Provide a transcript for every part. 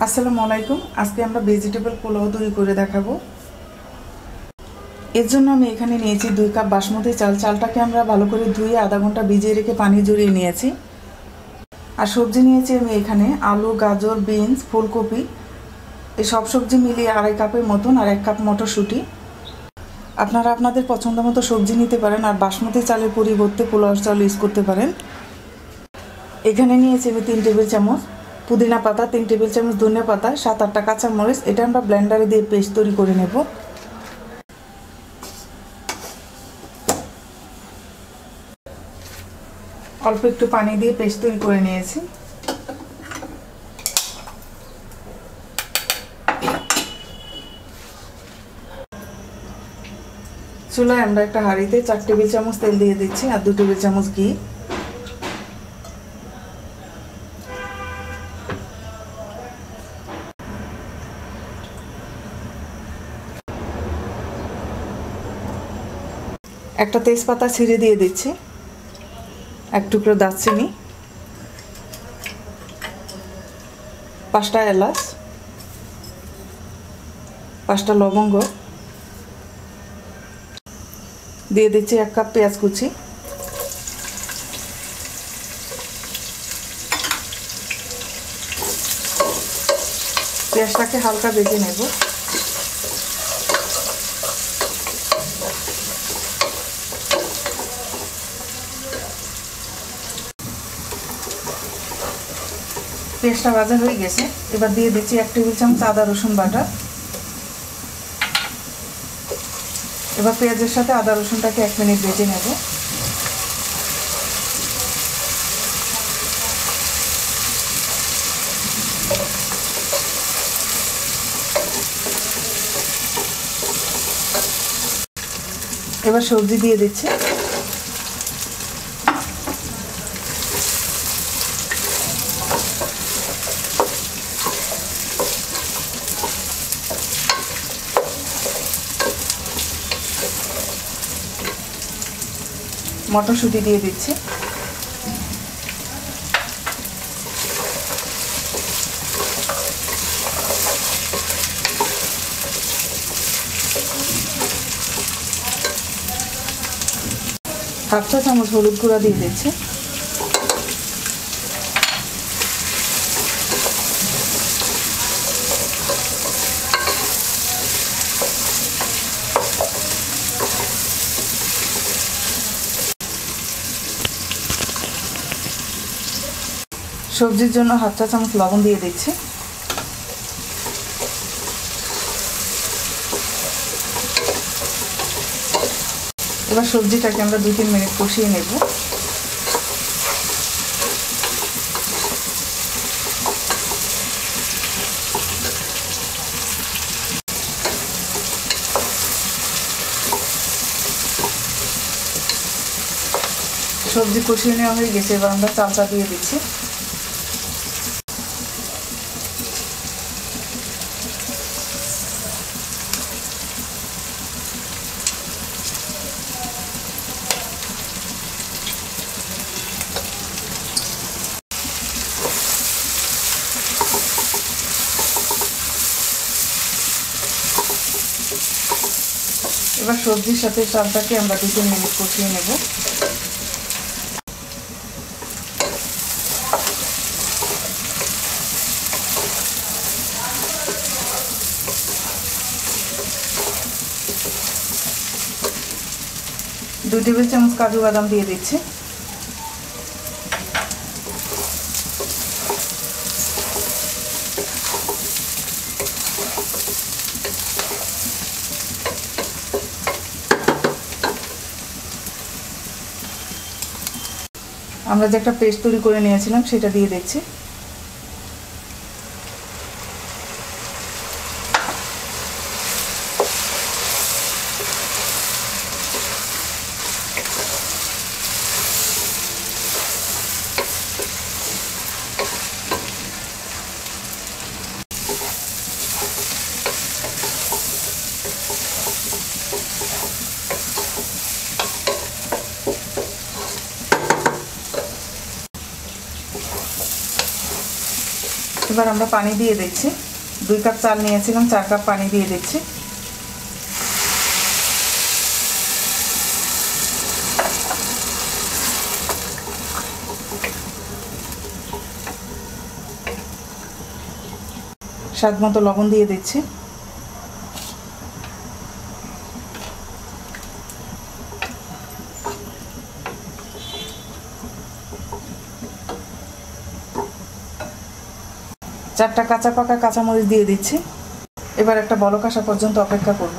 আসসালামু আলাইকুম। আজকে আমরা ভেজিটেবল পোলাও তৈরি করে দেখাবো। এর জন্য আমি এখানে নিয়েছি 2 কাপ বাসমতি চাল। চালটাকে আমরা ভালো করে ধুয়ে আধা ঘন্টা ভিজিয়ে রেখে পানি ঝরিয়ে নিয়েছি। আর সবজি নিয়েছি আমি এখানে আলু, গাজর, বিনস, ফুলকপি, এই সব সবজি মিলিয়ে 2.5 কাপের মতন, আর 1 কাপ মটরশুঁটি। আপনারা আপনাদের পছন্দ মতো সবজি নিতে পারেন, আর বাসমতি চালের পরিবর্তে পোলাও চাল ইউজ করতে পারেন। এখানে নিয়েছি আমি 3 টেবিল চামচ পুদিনা পাতা, 3 টেবিল চামচ ধনিয়া পাতা, 7-8টা কাঁচামরিচ। এটা আমরা ব্লেন্ডারে দিয়ে পেস্ট তৈরি করে নেব। অল্প একটু পানি দিয়ে পেস্ট তৈরি করে নিয়েছি। চুলায় আমরা একটা হাঁড়িতে 4 টেবিল চামচ তেল দিয়ে দিচ্ছি আর 2 টেবিল চামচ ঘি। একটা তেজপাতা ছিঁড়ে দিয়ে দিচ্ছি, 1 টুকরো দারচিনি, 5টা এলাচ, 5টা লবঙ্গ, দিয়ে দিচ্ছি 1 কাপ পেঁয়াজ কুচি। পেঁয়াজটাকে হালকা ভেজে নেব। পেঁয়াজটা ভাজা হয়ে গেছে, এবার দিয়ে দিচ্ছি 1 টেবিল চামচ আদা রসুন বাটা। এবার পেঁয়াজের সাথে আদা রসুনটাকে 1 মিনিট ভেজে নেব। এবার সবজি দিয়ে দিচ্ছি। মটরশুঁটি দিয়ে দিচ্ছি। হাফ চা চামচ হলুদ গুঁড়া দিয়ে দিচ্ছি। সবজির জন্য হাফ চা চামচ লবণ দিয়ে দিচ্ছি। এবার সবজিটাকে আমরা 2-3 মিনিট কষিয়ে নেব। সবজি কষিয়ে নেওয়া হয়ে গেছে, এবার আমরা চালটা দিয়ে দিচ্ছি। এবার সবজির সাথে চালটাকে আমরা 2-3 মিনিট কষিয়ে নেব। দুই টেবিল চামচ কাজু বাদাম দিয়ে দিচ্ছি। আমরা যে একটা পেস্ট তৈরি করে নিয়েছিলাম সেটা দিয়ে দিচ্ছি। এবার আমরা পানি দিয়ে দিচ্ছি। 2 কাপ চাল নিয়েছিলাম, 4 কাপ পানি দিয়ে দিচ্ছি। স্বাদ মতো লবণ দিয়ে দিচ্ছি। চারটা কাঁচা পাকা কাঁচামরিচ দিয়ে দিচ্ছি। এবার একটা বলক আসা পর্যন্ত অপেক্ষা করব।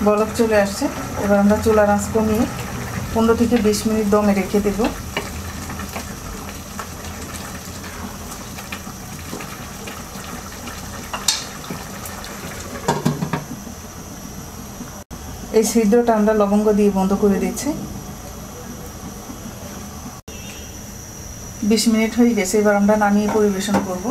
বলক চলে আসছে। এবার আমরা চুলার আঁচ কমিয়ে 15 থেকে 20 মিনিট দমে রেখে দেব। এই ছিদ্রটা আমরা লবঙ্গ দিয়ে বন্ধ করে দিচ্ছি। 20 মিনিট হয়ে গেছে। এবার আমরা নামিয়ে পরিবেশন করব।